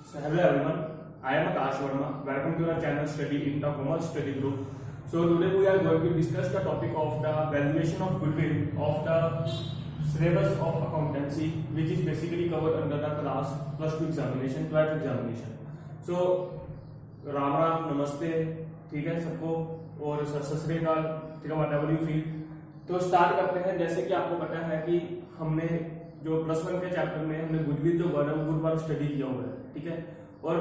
So hello everyone, I am Akash Verma. Welcome to our channel Study in the Commerce Study Group. So today we are going to discuss the topic of the valuation of goodwill of the syllabus of accountancy, which is basically covered under the class plus 2 examination, 12th examination. So Ram Ram नमस्ते, ठीक है सबको, और सत श्री अकाल, ठीक है, whatever you feel. तो स्टार्ट करते हैं। जैसे कि आपको पता है कि हमने जो प्लस 1 के चैप्टर में हमने गुडविल जो वर्ड है वो गुड बार स्टडी किया हुआ है, ठीक है। और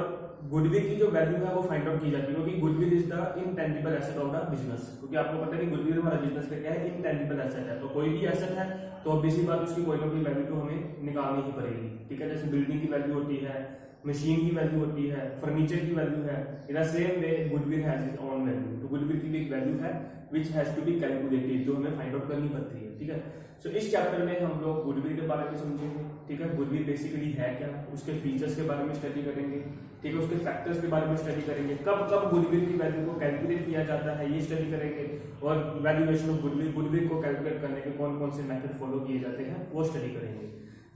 गुडविल की जो वैल्यू है वो फाइंड आउट की जाती है, क्योंकि goodwill is the intangible asset of the business. क्योंकि आपको पता है कि गुडविल हमारा बिजनेस का क्या है, इनटेंजिबल एसेट है। तो कोई भी एसेट है तो ऑब्वियसली बात उसकी कोई ना कोई वैल्यू तो हमें निकालनी ही पड़ेगी, ठीक है। जैसे बिल्डिंग की वैल्यू होती है, मशीन की वैल्यू होती है, फर्नीचर की वैल्यू है। In the same way goodwill has its own value. तो गुडविल की भी एक वैल्यू है which has to be calculated, जो हमें फाइंड आउट करनी पड़ती है, ठीक है। सो इस चैप्टर में हम लोग गुडविल के बारे में समझेंगे, ठीक है। गुडविल बेसिकली है क्या, उसके फीचर्स के बारे में स्टडी करेंगे, ठीक है। उसके फैक्टर्स के बारे में स्टडी करेंगे, कब कब गुडविल की वैल्यू को कैलकुलेट किया जाता है ये स्टडी करेंगे, और वैल्यूएशन ऑफ गुडविल, गुडविल को कैलकुलेट करने के कौन कौन से मेथड फॉलो किए जाते हैं वो स्टडी करेंगे।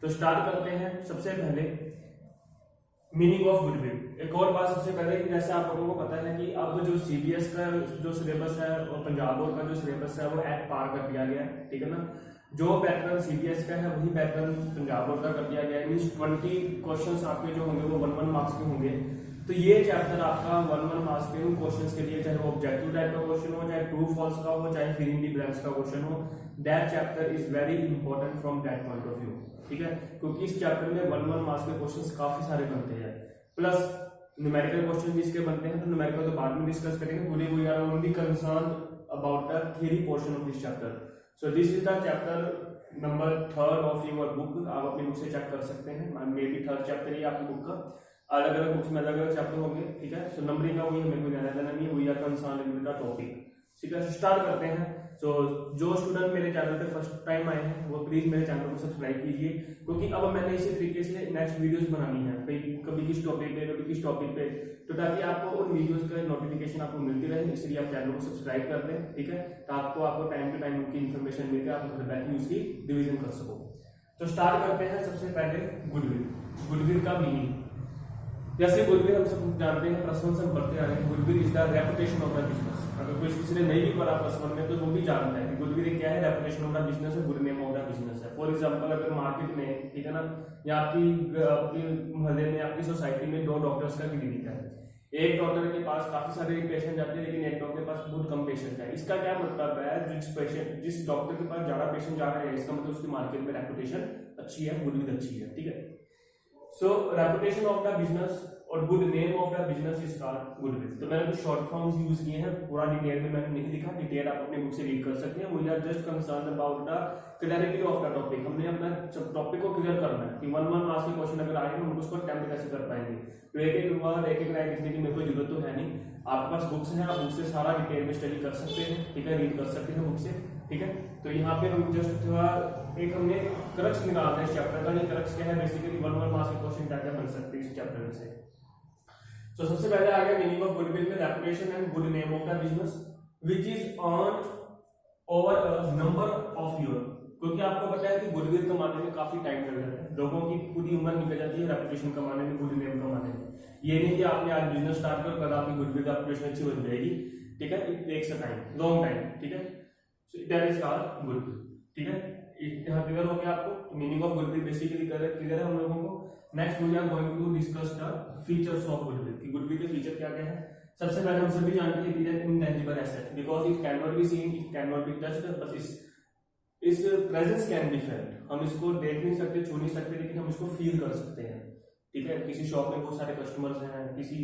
तो स्टार्ट करते हैं। सबसे पहले मीनिंग ऑफ गुडविल। एक और बात सबसे पहले कि जैसे आप लोगों को पता है कि अब जो सीबीएस का जो सिलेबस है और पंजाब बोर्ड का जो सिलेबस है वो एट पार कर दिया गया है, ठीक है ना। जो पैटर्न सीबीएस का है वही पैटर्न पंजाब बोर्ड का कर दिया गया है। मींस 20 क्वेश्चंस आपके जो होंगे वो 1-1 मार्क्स के होंगे। तो ये चैप्टर आपका 1-1 मार्क्स के उन क्वेश्चंस के लिए, चाहे वो ऑब्जेक्टिव टाइप का क्वेश्चन हो, चाहे ट्रू फॉल्स का हो, चाहे फिल इन द ब्लैंक्स का क्वेश्चन हो, that chapter is very important from that point of view, ठीक है। क्योंकि इस चैप्टर में 1-1 मार्क्स के क्वेश्चंस काफी सारे बनते हैं, प्लस न्यूमेरिकल क्वेश्चन जिसके बनते हैं। तो न्यूमेरिकल तो बाद में डिस्कस करेंगे, today we are only concern about the theory portion of this chapter. So this is the chapter number 3 of your book. आप अपनी बुक से चेक कर सकते हैं, मे बी 3rd चैप्टर ही आपकी बुक का। अलग अलग बुक्स में अलग अलग चैप्टर होंगे, ठीक है। सो नंबरिंग का वही हमें कोई लेना देना नहीं, we are concern with the topic, ठीक है। स्टार्ट करते हैं। सो जो स्टूडेंट मेरे चैनल पे फर्स्ट टाइम आए हैं वो प्लीज मेरे चैनल को सब्सक्राइब कीजिए, क्योंकि अब मैंने इसी तरीके से नेक्स्ट वीडियोस बनानी है, कभी किस टॉपिक पे, कभी किस टॉपिक पे, तो ताकि आपको उन वीडियोस का नोटिफिकेशन आपको मिलती रहे। इसलिए आप चैनल को सब्सक्राइब कर दें, ठीक है, ताकि आपको टाइम टू टाइम उनकी इन्फॉर्मेशन मिलकर आप घर बैठे उसकी डिवीजन कर सको। तो स्टार्ट करते हैं। सबसे पहले गुडविल, गुडविल का मीनिंग। जैसे गुडविल हम सब जानते हैं, प्लस 1 से हम पढ़ते आ रहे हैं, goodwill is the reputation of the business. अगर कोई किसी ने नहीं भी पढ़ा प्लस 1 में तो वो भी जानता है कि गुडविल क्या है, रेपुटेशन ऑफ द बिजनेस है, good name of the business है। फॉर एग्जांपल अगर मार्केट में, ठीक है ना, या आपकी मोहल्ले में, आपकी सोसाइटी में 2 डॉक्टर्स का क्लिनिक है। एक डॉक्टर के पास काफी सारे पेशेंट जाते हैं, लेकिन एक डॉक्टर के पास बहुत कम पेशेंट है। इसका क्या मतलब है, जिस डॉक्टर के पास ज्यादा पेशेंट जा रहे हैं, इसका मतलब उसकी मार्केट में रेपुटेशन अच्छी है, गुडविल अच्छी है, ठीक है। सो रेपुटेशन ऑफ द बिजनेस और good name of the business is called goodwill. तो मैंने कुछ शॉर्ट फॉर्म्स यूज किए हैं, पूरा डिटेल में मैंने नहीं लिखा, डिटेल आप अपने बुक से रीड कर सकते हैं। We are just concern about the clarity of the topic. हमने अपना टॉपिक को क्लियर करना है कि 1-1 मार्क्स के क्वेश्चन अगर आएंगे हम उसको अटेम्प्ट कैसे कर पाएंगे। तो एक वर्ड, एक लाइन लिखने की मेरे को जरूरत तो है नहीं, आपके पास बुक्स हैं, आप बुक से सारा डिटेल में स्टडी कर सकते हैं, ठीक है, रीड कर सकते हैं बुक से, ठीक है। तो यहाँ पे हम जस्ट थोड़ा एक हमने क्रक्स निकालना है इस चैप्टर का। ये क्रक्स क्या है, बेसिकली 1-1 मार्क्स के क्वेश्चन क्या क्या बन सकते हैं इस चैप्टर में से। तो सबसे पहले आ गया मीनिंग ऑफ गुडविल में, reputation and good name of the business which is earned over a number of year. क्योंकि आपको पता है कि गुडविल कमाने में काफी टाइम लग जाता है, लोगों की पूरी उम्र निकल जाती है रेपुटेशन कमाने में, गुड नेम कमाने में। ये नहीं कि आपने आज बिजनेस स्टार्ट कर कल आपकी गुडविल रेपुटेशन अच्छी बन जाएगी, ठीक है। It takes a time, long time, ठीक है। So that is called goodwill, ठीक है। यहाँ क्लियर हो गया आपको meaning of goodwill, basically clear है हम लोगों को। Next we are going to discuss the features of goodwill, कि गुडविल के फीचर क्या क्या है। सबसे पहले हम सभी जानते हैं कि it intangible asset, because it can not be seen, it can not be touched, but इस प्रेजेंस कैन बी फेल्ट। हम इसको देख नहीं सकते, छू नहीं सकते, लेकिन हम इसको फील कर सकते हैं, ठीक है। किसी शॉप में बहुत सारे कस्टमर्स हैं, किसी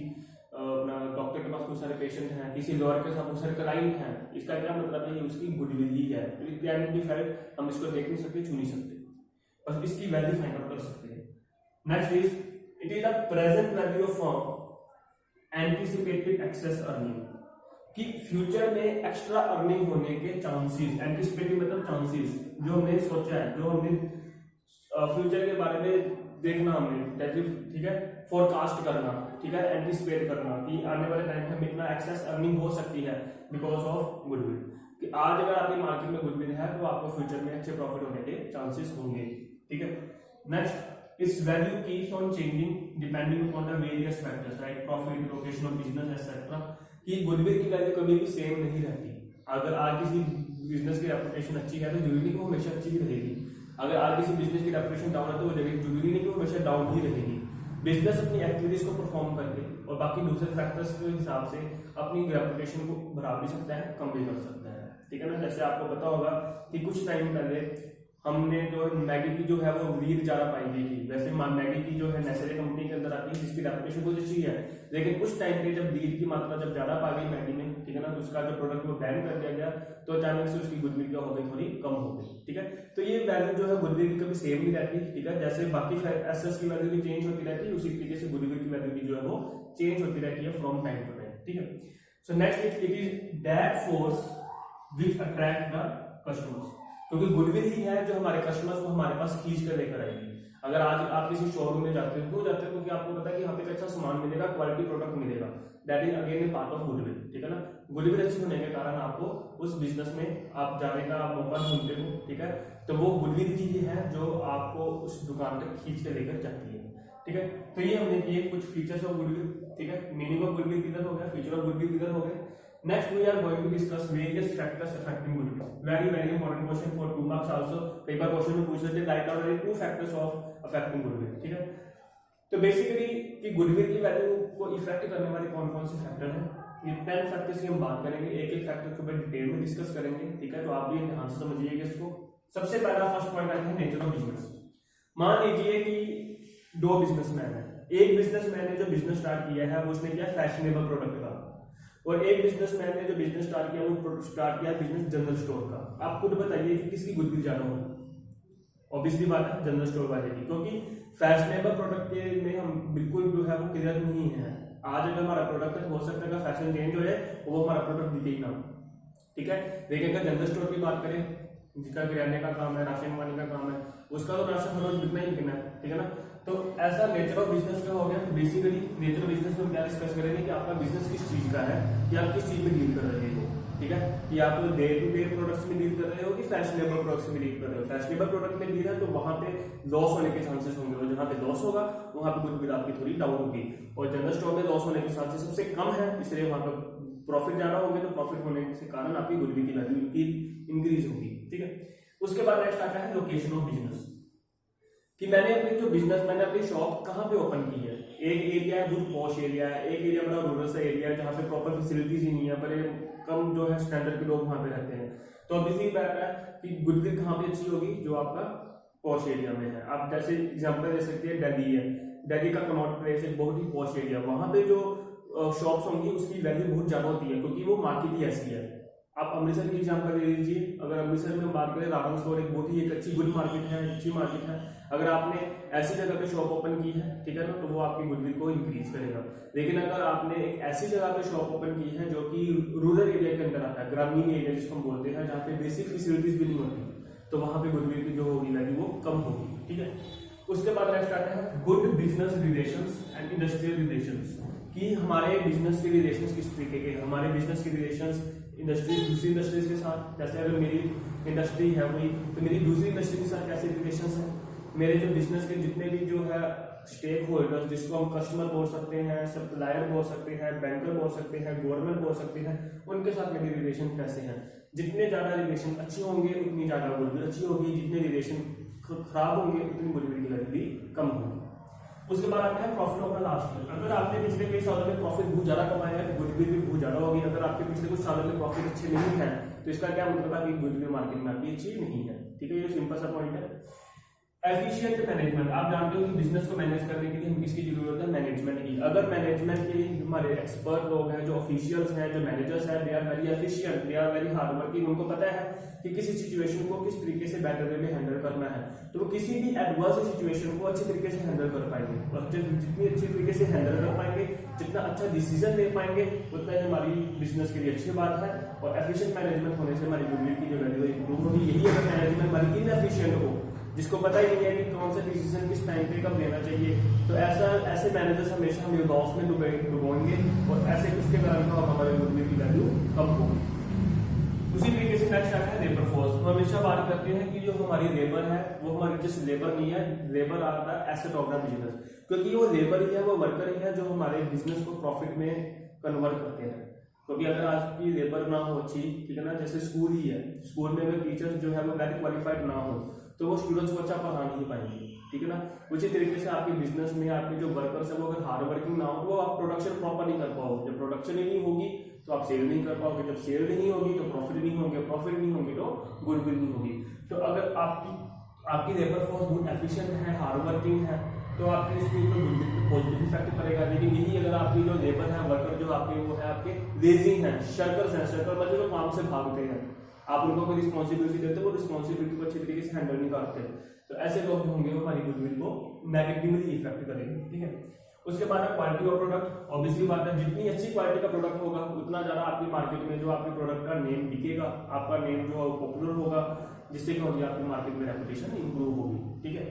डॉक्टर के पास बहुत सारे पेशेंट हैं, किसी लॉयर के साथ बहुत सारे क्लाइंट हैं। इसका क्या मतलब है, ये उसकी गुडविल ही है। इट कैन बी फेल्ट, हम इसको देख नहीं सकते, छू नहीं सकते, बस इसकी वैल्यू फाइंड आउट कर सकते हैं। Next is it is the present value of firm anticipated excess earning, कि फ्यूचर में एक्स्ट्रा अर्निंग होने के चांसेस। एंटिसिपेटेड मतलब चांसेस, जो हमने सोचा है, जो हमने फ्यूचर के बारे में देखना, हमने, ठीक है, फोरकास्ट करना, ठीक है, एंटिसिपेट करना कि आने वाले टाइम में इतना एक्सेस अर्निंग हो सकती है बिकॉज ऑफ गुडविल। कि आज अगर आपकी मार्केट में गुडविल है तो आपको फ्यूचर में अच्छे प्रॉफिट होने के चांसेस होंगे, ठीक है। Next its value keeps on changing depending upon the various factors like profit, location of business etc. कि गुडविल की वैल्यू कभी भी सेम नहीं रहती। अगर आज किसी बिजनेस की रेपुटेशन अच्छी है तो जरूरी नहीं कि वो हमेशा अच्छी ही रहेगी, अगर आज किसी बिजनेस की रेपुटेशन डाउन है तो वो जरूरी नहीं कि वो हमेशा डाउन ही रहेगी। बिजनेस अपनी एक्टिविटीज को परफॉर्म करके और बाकी दूसरे फैक्टर्स के हिसाब से अपनी रेपुटेशन को बढ़ा भी सकता है, कम भी कर सकता है, ठीक है ना। जैसे आपको पता होगा कि कुछ टाइम पहले हमने जो मैगी की जो है वो लीड ज्यादा पाई गई थी। वैसे मैगी की जो है नेस्ले कंपनी के अंदर आती है जिसकी रेपुटेशन बहुत अच्छी है, लेकिन उस टाइम पे जब लीड की मात्रा जब ज्यादा पा गई मैगी में, ठीक है ना, तो उसका जो प्रोडक्ट वो बैन कर दिया गया तो अचानक से उसकी गुडविल क्या हो गई, थोड़ी कम हो गई, ठीक है। तो ये वैल्यू जो है गुडविल की कभी सेम नहीं रहती, ठीक है। जैसे बाकी एसेट्स की वैल्यू भी चेंज होती रहती है, उसी तरीके से गुडविल की वैल्यू भी जो है वो चेंज होती रहती है फ्रॉम टाइम टू टाइम, ठीक है। So next it is that force which attract the customers, क्योंकि गुडविल ही है जो हमारे कस्टमर्स को हमारे पास खींच कर लेकर आएगी। अगर आज आप किसी शोरूम में जाते हो, क्यों जाते हो, क्योंकि आपको पता है कि यहाँ पे अच्छा सामान मिलेगा, क्वालिटी प्रोडक्ट मिलेगा, that is again A part of goodwill, ठीक है ना। गुडविल अच्छी होने के कारण आपको उस बिजनेस में आप जाने का मौका ढूंढते हो, ठीक है। तो वो गुडविल ही है जो आपको उस दुकान तक खींच के लेकर जाती है, ठीक है। तो ये हमने किए कुछ फीचर्स ऑफ गुडविल, ठीक है। मीनिंग ऑफ गुडविल किधर हो गया, फीचर ऑफ गुडविल किधर हो गए। Next we are going to discuss various factors affecting goodwill. Very important question for 2 marks also. Paper question में पूछ लेते हैं write down 2 factors of affecting goodwill, ठीक है। तो बेसिकली कि गुडविल की वैल्यू को इफेक्ट करने वाले कौन कौन से फैक्टर हैं, ये 10 फैक्टर्स की हम बात करेंगे, एक एक फैक्टर को डिटेल में डिस्कस करेंगे, ठीक है। तो आप भी ध्यान से समझिएगा इसको। सबसे पहला फर्स्ट पॉइंट आता है नेचर ऑफ बिजनेस। मान लीजिए कि 2 बिजनेसमैन है, एक बिजनेसमैन ने जो बिजनेस स्टार्ट किया है वो उसने किया फैशनेबल प्रोडक्ट का, और एक बिजनेसमैन ने जो बिजनेस स्टार्ट किया वो स्टार्ट किया बिजनेस जनरल स्टोर का। आप खुद बताइए कि किसकी गुडविल ज्यादा होगी। ऑब्वियसली बात है जनरल स्टोर वाले की, क्योंकि फैशनेबल प्रोडक्ट के में हम बिल्कुल जो है वो क्लियर नहीं है। आज अगर हमारा प्रोडक्ट हो सकता है फैशन चेंज हो जाए वो हमारा प्रोडक्ट दिखे ही ना, ठीक है। लेकिन अगर जनरल स्टोर की बात करें, जिसका किराने का काम है, राशन पानी का काम है, उसका तो राशन हर रोज बिकना ही बिकना है, ठीक है ना। तो ऐसा नेचर ऑफ बिजनेस का हो गया। बेसिकली नेचर ऑफ बिजनेस में क्या डिस्कस करेंगे कि आपका बिजनेस किस चीज का है, कि आप किस चीज में डील कर रहे हो, ठीक है। कि आप डे टू डे प्रोडक्ट्स में डील कर रहे हो कि फैशनेबल प्रोडक्ट्स में डील कर रहे हो। फैशनेबल प्रोडक्ट में डील है तो वहां पे लॉस होने के चांसेस होंगे, और जहां पे लॉस होगा वहां पे गुडविल आपकी थोड़ी डाउन होगी, और जनरल स्टोर में लॉस होने के चांसेस सबसे कम है, इसलिए वहां पर प्रॉफिट ज्यादा होंगे, तो प्रॉफिट होने के कारण आपकी गुडविल की वैल्यू इंक्रीज होगी, ठीक है। उसके बाद नेक्स्ट आता है लोकेशन ऑफ बिजनेस, कि मैंने अपनी शॉप कहाँ पे ओपन की है। एक एरिया है बहुत पॉश एरिया है, एक एरिया बड़ा रूरल सा एरिया है जहाँ पे प्रॉपर फैसिलिटीज ही नहीं है, बड़े कम जो है स्टैंडर्ड के लोग वहाँ पे रहते हैं। तो अब इसी बात है कि गुडविल कहाँ पे अच्छी होगी, जो आपका पॉश एरिया में है। आप जैसे एग्जाम्पल दे सकते हैं दिल्ली है, दिल्ली का कनॉट प्लेस एक बहुत ही पॉश एरिया, वहाँ पे जो शॉप्स होंगी उसकी वैल्यू बहुत ज्यादा होती है, क्योंकि वो मार्केट ही ऐसी है। आप अमृतसर की एग्जाम्पल ले लीजिए, अगर अमृतसर में हम बात करें रावण स्टोर एक बहुत ही एक अच्छी गुड मार्केट है, अच्छी मार्केट है। अगर आपने ऐसी जगह पे शॉप ओपन की है, ठीक है ना, तो वो आपकी गुडविल को इंक्रीज करेगा। लेकिन अगर आपने एक ऐसी जगह पे शॉप ओपन की है जो कि रूरल एरिया के अंदर आता है, ग्रामीण एरिया जिसको हम बोलते हैं, जहाँ पे बेसिक फैसिलिटीज भी नहीं होती, तो वहां पे गुडविल की जो होगी वैल्यू वो कम होगी, ठीक है। उसके बाद नेक्स्ट आता है good business relations and industrial relations, कि हमारे बिजनेस के रिलेशंस किस तरीके के, हमारे बिजनेस के रिलेशंस इंडस्ट्रीज दूसरी इंडस्ट्रीज के साथ, जैसे अगर मेरी इंडस्ट्री है वही, तो मेरी दूसरी इंडस्ट्री के साथ कैसे रिलेशंस है। मेरे जो बिजनेस के जितने भी जो है स्टेक होल्डर्स, जिसको हम कस्टमर बोल सकते हैं, सप्लायर बोल सकते हैं, बैंकर बोल सकते हैं, गवर्नमेंट बोल सकते हैं, उनके साथ मेरी रिलेशन कैसे हैं। जितने ज्यादा रिलेशन अच्छे होंगे उतनी ज्यादा गुडविल अच्छी होगी, जितने रिलेशन खराब होंगे उतनी गुडविल की वैल्यू भी कम होगी। उसके बाद आता है profit of the last year. अगर आपने पिछले कई सालों में प्रॉफिट बहुत ज्यादा कमाया है तो गुडविल भी बहुत ज्यादा होगी। अगर आपके पिछले कुछ सालों में प्रॉफिट अच्छे नहीं है तो इसका क्या मतलब है कि गुडविल मार्केट में आपकी अच्छी नहीं है, ठीक है। ये सिंपल सा पॉइंट है। एफिशिएंट मैनेजमेंट, आप जानते हो कि बिजनेस को मैनेज करने के लिए हम किसकी जरूरत है, मैनेजमेंट की। अगर मैनेजमेंट के लिए हमारे एक्सपर्ट लोग हैं, जो ऑफिशियल्स हैं, जो मैनेजर्स हैं, they are very efficient, they are very hard working, उनको पता है कि किसी सिचुएशन को किस तरीके से बेटर वे में हैंडल करना है, तो वो किसी भी एडवर्स सिचुएशन को अच्छे तरीके से हैंडल कर पाएंगे। और जितनी अच्छी तरीके से हैंडल कर पाएंगे, जितना अच्छा डिसीजन ले पाएंगे, उतना ही हमारी बिजनेस के लिए अच्छी बात है। और एफिशिएंट मैनेजमेंट होने से हमारी गुडविल की जो वैल्यू इंप्रूव होगी। यही अगर मैनेजमेंट हमारी इनएफिशिएंट हो, जिसको पता ही नहीं है कि कौन सा डिसीजन किस टाइम पे कब लेना चाहिए, तो ऐसे मैनेजर्स हमेशा हमें लॉस में डुबोएंगे, और ऐसे उसके कारण हमारे गुडविल की वैल्यू कम होगी। उसी तरीके से नेक्स्ट आता है लेबर फोर्स। हम हमेशा बात करते हैं कि जो हमारी लेबर है वो हमारी जस्ट लेबर नहीं है, लेबर आता है एसेट ऑफ द बिजनेस, क्योंकि वो लेबर ही है, वो वर्कर ही है जो हमारे बिजनेस को प्रॉफिट में कन्वर्ट करते हैं। क्योंकि अगर आपकी लेबर ना हो अच्छी, ठीक है ना, जैसे स्कूल ही है, स्कूल में अगर टीचर्स जो है वो वेल क्वालिफाइड ना हो तो वो स्टूडेंट्स को अच्छा पढ़ा नहीं पाएंगे, ठीक है ना। उसी तरीके से आपके बिजनेस में आपके जो वर्कर्स है वो अगर हार्ड वर्किंग ना हो, वो आप प्रोडक्शन प्रॉपर नहीं कर पाओगे। जब प्रोडक्शन ही नहीं होगी तो आप सेल नहीं कर पाओगे, जब सेल नहीं होगी तो प्रॉफिट नहीं होंगे, प्रॉफिट नहीं होंगे तो गुडविल नहीं होगी। तो अगर आपकी लेबर फोर्स बहुत एफिशिएंट है, हार्ड वर्किंग है, तो आपकी इसके ऊपर गुडविल पे पॉजिटिव इफेक्ट पड़ेगा। लेकिन यही अगर आपकी जो लेबर है, वर्कर जो आपके वो है आपके लेजी हैं, शर्कर्स हैं, शर्कर मतलब जो काम से भागते हैं, आप उनको कोई रिस्पॉन्सिबिलिटी देते हो वो रिस्पॉन्सिबिलिटी को अच्छी तरीके से हैंडल नहीं करते, तो ऐसे लोग जो होंगे वो हमारी गुडविल को नेगेटिवली इफेक्ट करेंगे, ठीक है। उसके बाद है क्वालिटी ऑफ प्रोडक्ट। ऑब्वियसली बात है, जितनी अच्छी क्वालिटी का प्रोडक्ट होगा उतना ज्यादा आपकी मार्केट में जो आपके प्रोडक्ट का नेम बिकेगा, आपका नेम जो पॉपुलर होगा, जिससे क्या होगी आपकी मार्केट में रेपुटेशन इंप्रूव होगी, ठीक है।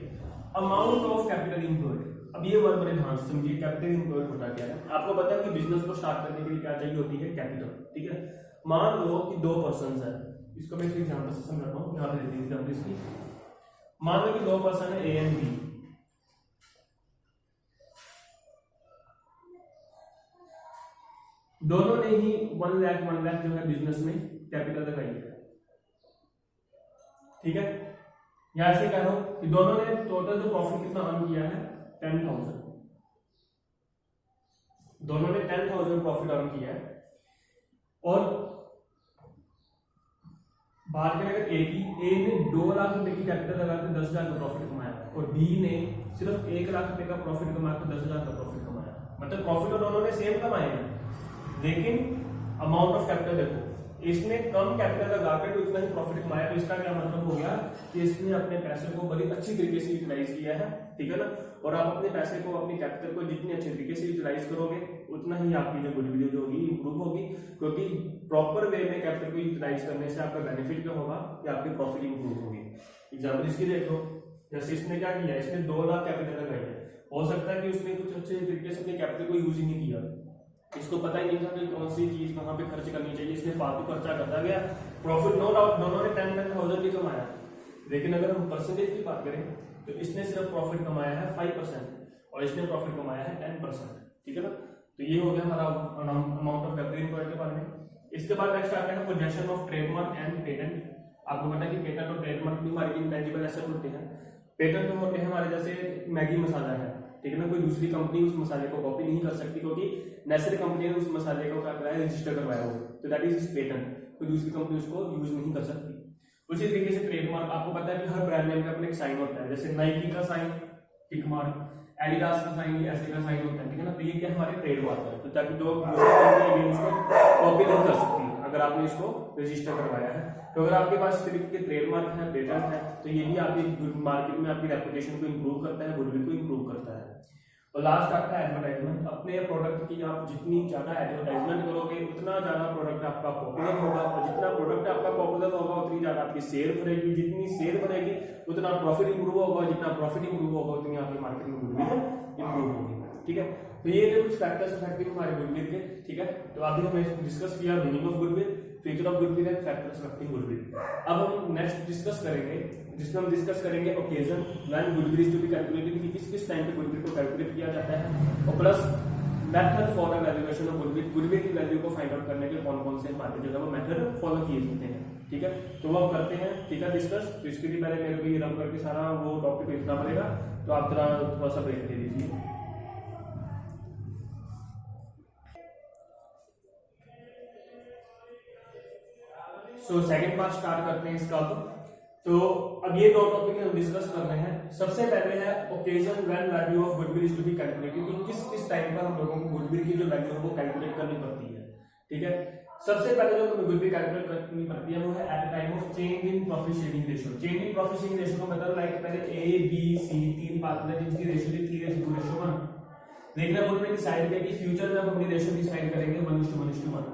अमाउंट ऑफ कैपिटल इंप्लॉयड, अब ये वर्ड बड़े ध्यान से समझिए, कैपिटल इंप्लॉयड होता क्या है। आपको पता है कि बिजनेस को स्टार्ट करने के लिए क्या चाहिए होती है, कैपिटल, ठीक है। मान लो कि 2 पर्सन है, इसको मैं एक एग्जांपल से समझाता हूँ, यहाँ पे देते हैं एग्जांपल इसकी। मान लो कि 2 पर्सन है, ए एंड बी, दोनों ने ही 1 लाख जो है बिजनेस में कैपिटल लगाई है, ठीक है। या ऐसे कह लो कि दोनों ने टोटल जो प्रॉफिट कितना अर्न किया है 10,000, दोनों ने 10,000 प्रॉफिट अर्न किया है। और बात करें अगर ए की, ए ने 2 लाख रुपए की कैपिटल लगाकर 10,000 का प्रॉफिट कमाया और बी ने सिर्फ 1 लाख रुपए का प्रॉफिट कमाकर 10,000 का प्रॉफिट कमाया, मतलब प्रॉफिट तो दोनों ने सेम कमाए हैं, लेकिन अमाउंट ऑफ कैपिटल देखो, इसने कम कैपिटल लगाकर तो इतना ही प्रॉफिट कमाया, तो इसका क्या मतलब हो गया कि इसने अपने पैसे को बड़ी अच्छी तरीके से यूटिलाइज किया है, ठीक है ना। और आप अपने पैसे को, अपनी कैपिटल को जितनी अच्छे तरीके से यूटिलाइज करोगे उतना ही आपकी जो गुडविल जो होगी इंप्रूव होगी, क्योंकि प्रॉपर वे में कैपिटल को यूटिलाइज करने से आपका बेनिफिट क्या होगा कि आपकी प्रॉफिट इंप्रूव होगी। एग्जाम्पल इसकी देख लो, जैसे इसने क्या किया, इसने 2 लाख कैपिटल लगाई है, हो सकता है कि उसने कुछ अच्छे तरीके से अपने कैपिटल को यूज ही नहीं किया, इसको पता ही नहीं था कि कौन सी चीज कहाँ पे खर्च करनी चाहिए, इसने फालतू खर्चा करता गया। प्रॉफिट नो डाउट दोनों ने 10,000 भी कमाया, लेकिन अगर हम परसेंटेज की बात करें तो इसने सिर्फ प्रॉफिट कमाया है 5% और इसने प्रॉफिट कमाया है 10%, ठीक है ना। तो ये हो गया हमारा अमाउंट ऑफ कैपिटल इंप्लॉयड के बारे में। इसके बाद नेक्स्ट आता है possession of trademark and patent. आपको पता है कि पेटेंट और ट्रेडमार्क भी हमारे इंटेंजिबल एसेट होते हैं। पेटेंट तो होते हैं हमारे, जैसे मैगी मसाला है, ठीक है ना, कोई दूसरी कंपनी उस मसाले को कॉपी नहीं कर सकती, क्योंकि नेस्ले कंपनी ने उस मसाले को क्या कराया, रजिस्टर करवाया हो, तो दैट इज पेटेंट, कोई दूसरी कंपनी उसको यूज नहीं कर सकती। उसी तरीके से ट्रेडमार्क, आपको पता है कि हर ब्रांड नेम का अपना एक साइन होता है, जैसे नाइकी का साइन टिक मार्क, एडिडास का साइन ऐसे का साइन होता है, ठीक है ना। तो ये क्या हमारे ट्रेडमार्क है, तो ताकि जो दूसरी कंपनी है उसको कॉपी नहीं कर सकती अगर आपने इसको रजिस्टर करवाया है। तो अगर आपके पास इस तरीके के ट्रेडमार्क है, पेटेंट है, तो ये भी आपकी मार्केट में आपकी रेपुटेशन को इंप्रूव करता है, गुडविल को इंप्रूव करता है। और लास्ट आता है एडवर्टाइजमेंट। अपने प्रोडक्ट की आप जितनी ज्यादा एडवर्टाइजमेंट करोगे उतना ज्यादा प्रोडक्ट आपका पॉपुलर होगा, और जितना प्रोडक्ट आपका पॉपुलर होगा उतनी ज्यादा आपकी सेल बढ़ेगी, जितनी सेल बढ़ेगी उतना प्रॉफिट इंप्रूव होगा, जितना प्रॉफिट इंप्रूव होगा उतनी आपकी मार्केट में गुडविल इंप्रूव होगी, ठीक है। तो ये थे कुछ फैक्टर्स इफेक्टिव हमारे गुडविल के, ठीक है। तो अभी हमने डिस्कस किया meaning of goodwill, feature of goodwill and factors affecting goodwill. अब हम नेक्स्ट डिस्कस करेंगे, जिसमें हम डिस्कस करेंगे occasion when goodwill is to be calculated, कि किस किस टाइम पे गुडविल को कैलकुलेट किया जाता है, और plus method for the valuation of goodwill, goodwill की वैल्यू को फाइंड आउट करने के कौन कौन से हमारे जो है वो मेथड फॉलो किए जाते हैं, ठीक है। तो वो हम करते हैं, ठीक है, डिस्कस। तो इसके लिए पहले मेरे को ये रब करके सारा वो टॉपिक लिखना पड़ेगा, तो आप जरा थोड़ा सा ब्रेक ले लीजिए। सो सेकंड पार्ट स्टार्ट करते हैं इसका। तो अब ये 2 टॉपिक हम डिस्कस कर रहे हैं। सबसे पहले है occasion when value of goodwill is to be calculated, कि किस किस टाइम पर हम लोगों को गुडविल की जो वैल्यू है वो कैलकुलेट करनी पड़ती है, ठीक है। सबसे पहले जो हमें गुडविल कैलकुलेट करनी पड़ती है वो है at the time of change in profit sharing ratio. Change in profit sharing ratio का मतलब लाइक पहले ए बी सी 3 पार्टनर जिनकी रेशियो थी 3:1, लेकिन अब उन्होंने डिसाइड किया कि फ्यूचर में हम अपनी रेशियो डिसाइड करेंगे 1:1,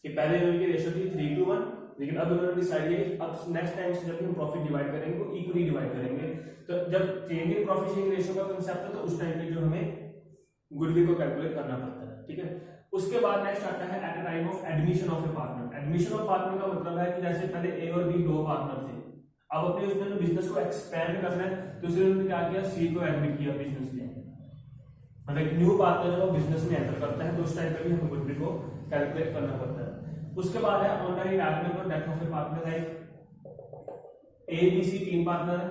कि पहले उनकी रेशियो थी 3:1, लेकिन अब उन्होंने डिसाइड किया कि अब नेक्स्ट टाइम से जब हम प्रॉफिट डिवाइड करेंगे तो इक्वली डिवाइड करेंगे। तो जब change in profit sharing ratio का कांसेप्ट है तो उस टाइम पे जो हमें गुडविल को कैलकुलेट करना पड़ता है, ठीक है। उसके बाद नेक्स्ट आता है at the time of admission of A partner. Admission of partner का मतलब है कि जैसे पहले ए और बी दो पार्टनर थे, अब अपने उसने बिजनेस को एक्सपेंड करना है तो उसने क्या किया, सी को एडमिट किया बिजनेस में, मतलब न्यू पार्टनर जो बिजनेस में एंटर करता है तो उस टाइम पे भी हमें गुडविल को कैलकुलेट करना पड़ता है। उसके बाद है ऑन द रिटायरमेंट और डेथ ऑफ ए पार्टनर है, ए बी सी तीन पार्टनर है,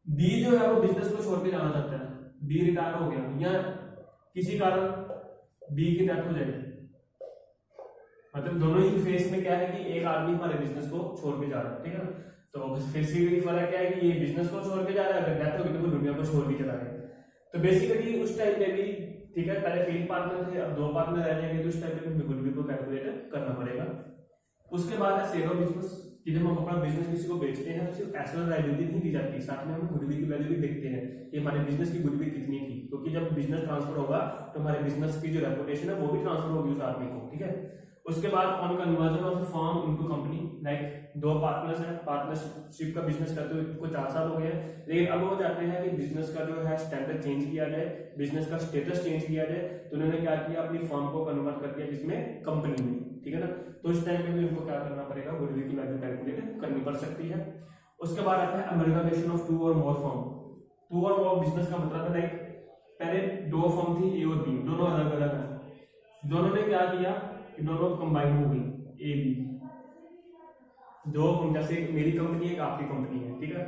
बी जो है वो बिजनेस को छोड़ के जाना चाहता है, बी रिटायर हो गया या किसी कारण बी की डेथ हो जाएगी, मतलब दोनों ही फेस में क्या है कि एक आदमी हमारे बिजनेस को छोड़ के जा रहा है, ठीक है ना। तो बेसिकली फर्क क्या है कि ये बिजनेस को छोड़ के जा रहा है, अगर डेथ होगी तो वो दुनिया को छोड़ के चला गया। तो बेसिकली उस टाइम पे भी ठीक है, पहले तीन पार्टनर थे अब दो पार्टनर रह जाएंगे, तो उस टाइम पे गुडविल को कैलकुलेट करना पड़ेगा। उसके बाद है सेल ऑफ बिजनेस, कि जब हम अपना बिजनेस किसी को बेचते हैं तो सिर्फ एसेट लायबिलिटी नहीं दी जाती, साथ में हम गुडविल की वैल्यू भी देखते हैं कि हमारे बिजनेस की गुडविल कितनी थी, क्योंकि जब बिजनेस ट्रांसफर होगा तो हमारे बिजनेस की जो रेपुटेशन है वो भी ट्रांसफर होगी उस आदमी को, ठीक है। उसके बाद on conversion of firm into company, like दो पार्टनर्स हैं, पार्टनरशिप का बिजनेस करते हुए को 4 साल हो गए हैं, लेकिन अब वो चाहते हैं कि बिजनेस का जो है स्टैंडर्ड चेंज किया जाए, बिजनेस का स्टेटस चेंज किया जाए, तो उन्होंने क्या किया, अपनी फर्म को कन्वर्ट कर दिया जिसमें कंपनी में, ठीक है ना। तो इस टाइम पे भी उनको क्या करना पड़ेगा, गुडविल की वैल्यू कैलकुलेट करनी पड़ सकती है। उसके बाद आता है अमेरिकानेशन ऑफ 2 और मोर फर्म। 2 और मोर बिजनेस का मतलब है लाइक पहले 2 फर्म थी ए और बी, दोनों अलग अलग है, दोनों ने क्या किया कि दोनों कंबाइन हो गई, ए बी दो, जैसे मेरी कंपनी है आपकी कंपनी है, ठीक है,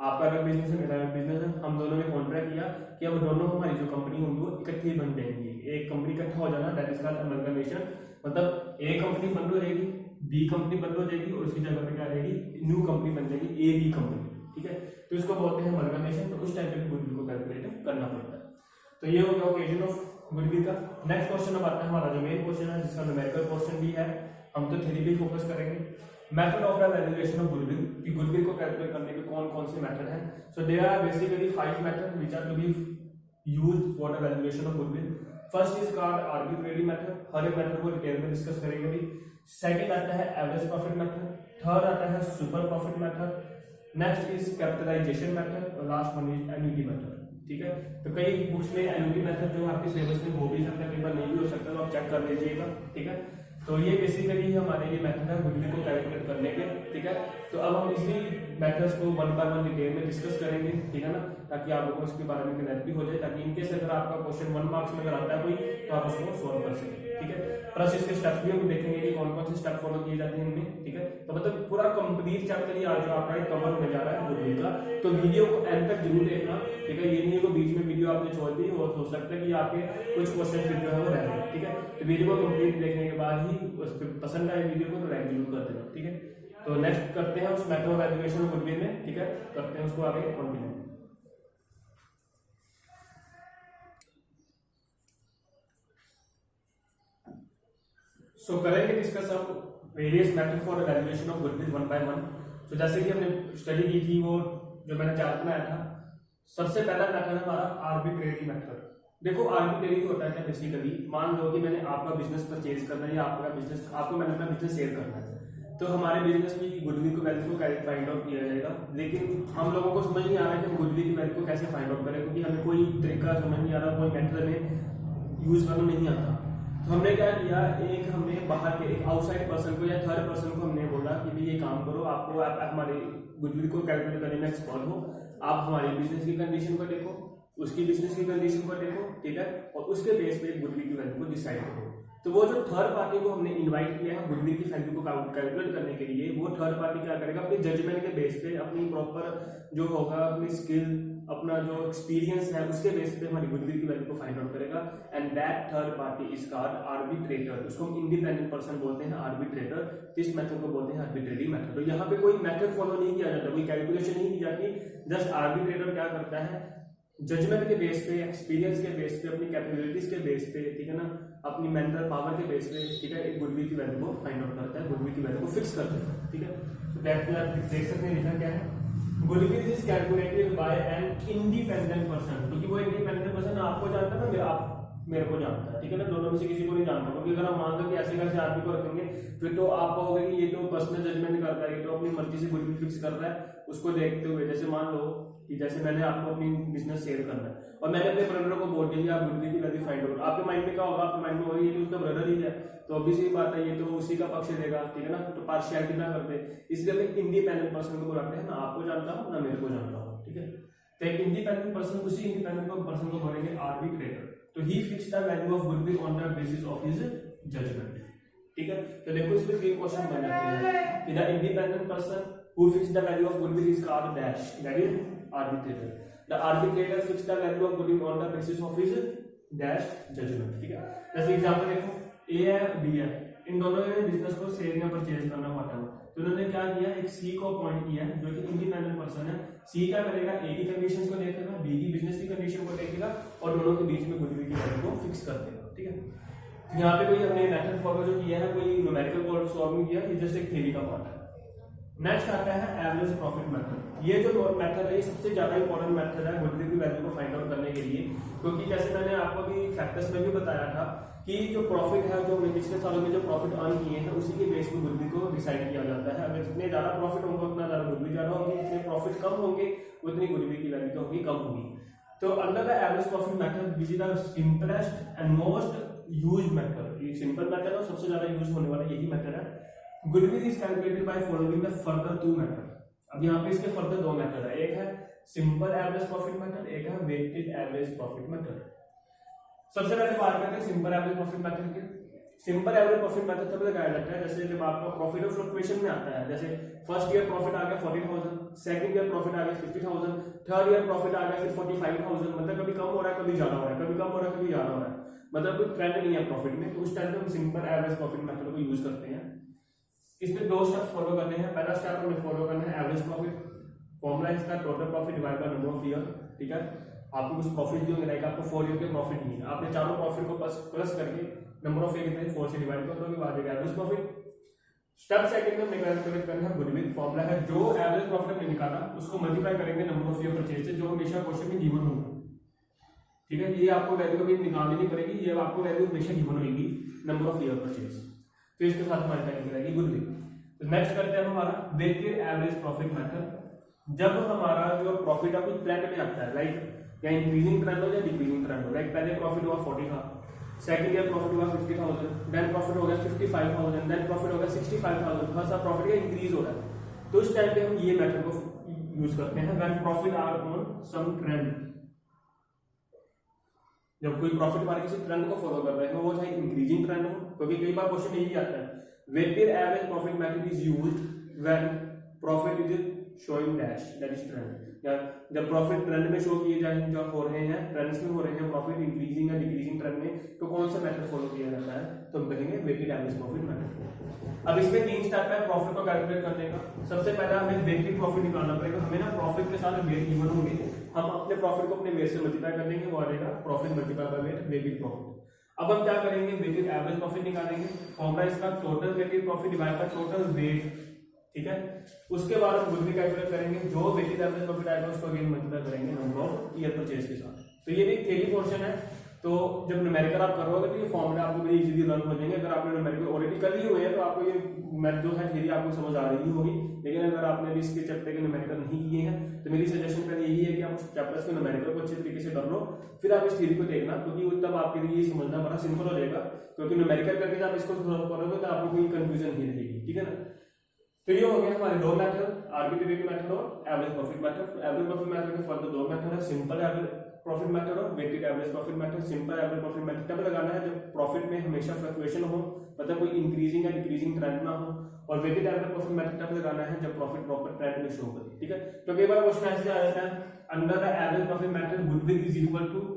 आपका अलग बिजनेस है मेरा अलग बिजनेस है, हम दोनों ने कॉन्ट्रैक्ट किया कि अब दोनों हमारी जो कंपनी होंगी वो इकट्ठी बन जाएंगी, एक कंपनी इकट्ठा हो जाना, दैट इज कॉल्ड अमलगमेशन। मतलब ए कंपनी बंद हो जाएगी, बी कंपनी बंद हो जाएगी और उसकी जगह पे क्या आ जाएगी, न्यू कंपनी बन जाएगी, ए बी कंपनी, ठीक है। तो इसको बोलते हैं अमलगमेशन। तो उस टाइप पे गुडविल को कैलकुलेट करना पड़ता है। तो ये हो गया ओकेजन ऑफ गुडविल का। नेक्स्ट क्वेश्चन अब आता है हमारा जो मेन क्वेश्चन है, जिसका न्यूमेरिकल पोर्शन भी है, हम तो थ्योरी पे फोकस करेंगे। Method of the valuation of goodwill, कि गुडविल को कैलकुलेट करने के कौन कौन से मेथड हैं। So there are basically 5 method which are to be used for the valuation of goodwill. First is called arbitrary method, हर एक मेथड को डिटेल में डिस्कस करेंगे अभी। सेकंड आता है एवरेज प्रॉफिट मेथड, थर्ड आता है super profit method, next is capitalisation method और last one is annuity method, ठीक है। तो कई बुक्स में एन्युटी मेथड जो आपके सिलेबस में हो भी सकता है, कई बार नहीं भी हो सकता, तो आप चेक कर लीजिएगा, ठीक है। तो ये बेसिकली हमारे ये मेथड है गुडविल को कैलकुलेट करने के, ठीक है। तो अब हम इसी मेथड्स को 1 बाय 1 डिटेल में डिस्कस करेंगे, ठीक है ना, ताकि आप लोगों को इसके बारे में क्लियर भी हो जाए, ताकि इनकेस अगर आपका क्वेश्चन 1 मार्क्स में अगर आता है कोई तो आप उसको सोल्व कर सकें, ठीक है। प्लस इसके स्टेप्स भी हम देखेंगे कि कौन कौन से स्टेप फॉलो किए जाते हैं इनमें, ठीक है। तो मतलब पूरा कंप्लीट चैप्टर ही आज जो आपका कवर होने जा रहा है गुडविल का, तो वीडियो को एंड तक जरूर देखना, ठीक है। ये नहीं है कि बीच में वीडियो आपने छोड़ दी और हो सकता है कि आपके कुछ क्वेश्चन फिर जो है वो रह जाए, ठीक है। तो वीडियो को कंप्लीट देखने के बाद ही पसंद आए वीडियो को तो लाइक जरूर कर देना, ठीक है। तो नेक्स्ट करते हैं उस method of valuation of goodwill में, ठीक है, करते हैं उसको आगे कंटिन्यू। सो करेंगे डिस्कस अब various method for valuation of goodwill 1 by 1। तो जैसे कि हमने स्टडी की थी, वो जो मैंने चार्ट बनाया था, सबसे पहला मेथड है हमारा आर्बिट्रेरी मेथड। देखो आर्बिट्रेरी होता है क्या, बेसिकली मान लो कि मैंने आपका बिजनेस परचेज करना है या आपका बिजनेस, आपको मैंने अपना बिजनेस शेयर करना है, तो हमारे बिजनेस की गुडविल को वैल्यू को फाइंड आउट किया जाएगा। लेकिन हम लोगों को समझ नहीं आ रहा है कि हम गुडविल की वैल्यू को कैसे फाइंड आउट करें, क्योंकि हमें कोई तरीका समझ नहीं आ रहा, कोई मेथड हमें यूज करना नहीं आता। तो हमने क्या किया, एक हमने बाहर के एक आउटसाइड पर्सन को या थर्ड पर्सन को हमने बोला कि भाई ये काम करो, आपको आप हमारे गुडविल को कैलकुलेट करने में एक्सपर्ट हो, आप हमारी बिजनेस की कंडीशन को देखो, उसकी बिजनेस की कंडीशन को देखो, ठीक है, और उसके बेस पे गुडविल की वैल्यू को डिसाइड करो। तो वो जो थर्ड पार्टी को हमने इनवाइट किया है गुडविल की वैल्यू को कैलकुलेट करने के लिए, वो थर्ड पार्टी क्या करेगा, अपनी जजमेंट के बेस पे, अपनी प्रॉपर जो होगा, अपनी स्किल, अपना जो एक्सपीरियंस है, उसके बेस पे हमारी गुडविल की वैल्यू को फाइंड आउट करेगा। And that third party is called arbitrator. उसको हम इंडिपेंडेंट पर्सन बोलते हैं, आर्बिट्रेटर। इस मेथड को बोलते हैं आर्बिट्रेरी मेथड। तो यहाँ पे कोई मेथड फॉलो नहीं किया जाता, कोई कैलकुलेशन नहीं की जाती, जस्ट आर्बिट्रेटर क्या करता है, जजमेंट के बेस पे, एक्सपीरियंस के बेस पे, अपनी कैपेबिलिटीज के बेस पे, ठीक है ना, अपनी मेंटल पावर के बेस पे, ठीक है, एक गुडविल की वैल्यू को फाइंड आउट करता है, गुडविल की वैल्यू को फिक्स करता है, ठीक है। तो दैट आप देख सकते हैं लिखा क्या है, goodwill is calculated bye an independent person. क्योंकि वो इंडिपेंडेंट पर्सन आपको जानता है ना, आप मेरे को जानता है, ठीक है ना, दोनों में से किसी को नहीं जानता। क्योंकि अगर हम मान लो कि ऐसे कैसे आदमी को रखेंगे, फिर तो आप कहोगे कि ये तो पर्सनल जजमेंट कर रहा है, ये तो अपनी मर्जी से गुडविल फिक्स कर रहा है। उसको देखते हुए जैसे मान लो कि जैसे मैंने आपको अपनी बिजनेस शेयर करना है और मैंने अपने ब्रदर को बोल दिया कि आप गुडविल की वैल्यू फाइंड करो, आपके माइंड में क्या होगा, आपके माइंड में होगा ये तो उसका ब्रदर ही है, तो ऑब्वियसली बात है ये तो उसी का पक्ष देगा, ठीक है ना, तो पार्शियलिटी ना करते, इसलिए हम एक इंडिपेंडेंट पर्सन को बुलाते हैं, ना आपको जानता हूँ ना मेरे को जानता हूँ, ठीक है। तो एक इंडिपेंडेंट पर्सन, उसी इंडिपेंडेंट पर्सन को बोलेंगे आर्बिट्रेटर। तो he fix the value of goodwill on the basis of his judgement, ठीक है। तो देखो इसमें तीन क्वेश्चन बन जाते हैं कि the independent person who fixed the value of goodwill is called dash, that is arbitrator. The arbitrator fixed the value of goodwill on the basis of his dash judgment, ठीक है। जैसे एग्जांपल देखो, A है B है, इन दोनों ने business को cell या परचेज करना होता है, तो उन्होंने क्या किया, एक C को अपॉइंट किया है जो कि इंडिपेंडेंट पर्सन है। C क्या करेगा, A की कंडीशंस को देखेगा, B की बिजनेस की कंडीशन को देखेगा और दोनों के बीच में गुडविल की वैल्यू को फिक्स कर देगा, ठीक है। यहाँ पे कोई हमने मेथड फॉलो जो किया है, कोई न्यूमेरिकल सॉल्व नहीं किया, ये जस्ट एक थ्योरी का पार्ट है। नेक्स्ट आता है एवरेज प्रॉफिट मेथड। ये जो मेथड है ये सबसे ज्यादा इंपॉर्टेंट मेथड है गुडविल की वैल्यू को फाइंड आउट करने के लिए, क्योंकि जैसे मैंने आपको भी फैक्टर्स में भी बताया था कि जो प्रॉफिट है, जो पिछले सालों में जो प्रॉफिट अर्न किए हैं उसी के बेस पे गुडविल को डिसाइड किया जाता है। अगर जितने ज्यादा प्रॉफिट होंगे उतना ज्यादा गुडविल ज्यादा होगी, जितने प्रॉफिट कम होंगे उतनी गुडविल की वैल्यू होगी कम होगी। तो under the average profit method which is the simplest and most used method, ये सिंपल मेथड है, सबसे ज्यादा यूज होने वाला यही मेथड है। Goodwill is calculated by following the further two method. अब यहाँ पे इसके फर्दर दो मेथड है, एक है सिंपल एवरेज प्रॉफिट मेथड, एक है वेटेड एवरेज प्रॉफिट मेथड। सबसे पहले बात करते हैं सिंपल एवरेज प्रॉफिट मेथड की। सिंपल एवरेज प्रॉफिट मेथड तब लगाया जाता है जैसे जब आपका प्रॉफिट और फ्लक्चुएशन में आता है, जैसे फर्स्ट ईयर प्रॉफिट आ गया 40,000, सेकंड ईयर प्रॉफिट आ गया 50,000, थर्ड ईयर प्रॉफिट आ गया फिर 45,000, मतलब कभी कम हो रहा है कभी ज्यादा हो रहा है, कभी कम हो रहा है कभी ज्यादा हो रहा है, मतलब कोई ट्रेंड नहीं है प्रॉफिट में, तो उस टाइम पे हम सिंपल एवरेज प्रॉफिट मेथड को यूज करते हैं। इसमें दो स्टेप फॉलो करने हैं। पहला स्टेप हमें फॉलो करना है एवरेज प्रॉफिट, फॉर्मूला इसका total profit divide by number of year, ठीक है। आपको कुछ प्रॉफिट दिए लाइक आपको 4 ईयर के प्रॉफिट नहीं है, आपने चारों प्रॉफिट को प्लस करके नंबर ऑफ ईयर कितने 4 से डिवाइड कर दोगे, आ जाएगा एवरेज प्रॉफिट। स्टेप सेकंड में हमें कैलकुलेट करना है गुडविल। फॉर्मूला है जो एवरेज प्रॉफिट हमने निकाला उसको मल्टीप्लाई करेंगे नंबर ऑफ ईयर परचेज से, जो हमेशा क्वेश्चन में गिवन होगा, ठीक है। ये आपको वैल्यू कभी निकालनी नहीं पड़ेगी, ये आपको वैल्यू हमेशा गिवन होगी नंबर ऑफ ईयर परचेज, तो इसके साथ हमारी वैल्यू रहेगी गुडविल। तो नेक्स्ट करते हैं हमारा वेटेड एवरेज प्रॉफिट मेथड। जब हमारा जो प्रॉफिट है कुछ ट्रेंड में आता है, लाइक या इंक्रीजिंग ट्रेंड हो या डिक्रीजिंग ट्रेंड हो, लाइक पहले प्रॉफिट हुआ 40 था, सेकंड ईयर प्रॉफिट हुआ 50,000, देन प्रॉफिट हो गया 55,000, देन प्रॉफिट हो गया 65,000, थोड़ा सा प्रॉफिट का इंक्रीज हो रहा है, तो उस टाइम पे हम ये मेथड को यूज करते हैं when profit are on some trend. जब कोई प्रॉफिट हमारे किसी ट्रेंड को फॉलो कर रहे हो, वो चाहे इंक्रीजिंग ट्रेंड हो, क्योंकि कई बार क्वेश्चन यही आता है weighted average profit method is used when profit is showing dash, that is trend. या जब प्रॉफिट ट्रेंड में शो किए जाए, जो हो रहे हैं ट्रेंड्स में हो रहे हैं प्रॉफिट इंक्रीजिंग या डिक्रीजिंग ट्रेंड में, तो कौन सा मेथड फॉलो किया जाता है, तो हम कहेंगे वेटेड एवरेज प्रॉफिट मेथड। अब इसमें 3 स्टेप है प्रॉफिट को कैलकुलेट करने का। सबसे पहला हमें वेटेड प्रॉफिट निकालना पड़ेगा, हमें ना प्रॉफिट के साथ वेट गिवन होंगे, हम अपने प्रॉफिट को अपने वेट से मल्टीप्लाई कर देंगे, वो आ जाएगा profit multiply by weight, weighted profit. अब हम क्या करेंगे, वेटेड एवरेज प्रॉफिट निकालेंगे, फॉर्मूला इसका total weighted profit divide by total weight, ठीक है। उसके बाद हम गुडविल कैलकुलेट करेंगे, जो वेटेड एवरेज प्रॉफिट आएगा उसको अगेन मल्टीप्लाई करेंगे नंबर ऑफ ईयर परचेज के साथ। तो ये भी थ्योरी पोर्शन है, तो जब न्यूमेरिकल आप करोगे तो ये फॉर्मूला आपको बड़ी इजीली लर्न हो जाएंगे। अगर आपने न्यूमेरिकल ऑलरेडी कर लिए हुए हैं तो आपको ये मैथ जो है थ्योरी आपको समझ आ रही होगी, लेकिन अगर आपने भी इसके चैप्टर के न्यूमेरिकल नहीं किए हैं तो मेरी सजेशन पहले यही है कि आप उस चैप्टर्स के न्यूमेरिकल को अच्छे तरीके से कर लो, फिर आप इस थ्योरी को देखना, क्योंकि तब आपके लिए ये समझना बड़ा सिंपल हो जाएगा, क्योंकि न्यूमेरिकल करके जब आप इसको सॉल्व करोगे तो आपको कोई कंफ्यूजन नहीं रहेगी, ठीक है ना। तो ये हो गया हमारे दो मेथड, आर्बिट्रेरी मेथड और average profit method. Average profit method के फर्दर दो मेथड है, सिंपल एवरेज प्रॉफिट मेथड और weighted average profit method. Simple average profit method तब लगाना है जब प्रॉफिट में हमेशा फ्लक्चुएशन हो, मतलब कोई इंक्रीजिंग या डिक्रीजिंग ट्रेंड ना हो, और वेटेड एवरेज प्रॉफिट मेथड तब लगाना है जब प्रॉफिट प्रॉपर ट्रेंड में शो करे, ठीक है। तो कई बार क्वेश्चन ऐसे आ जाता है, under the average profit method goodwill is equal to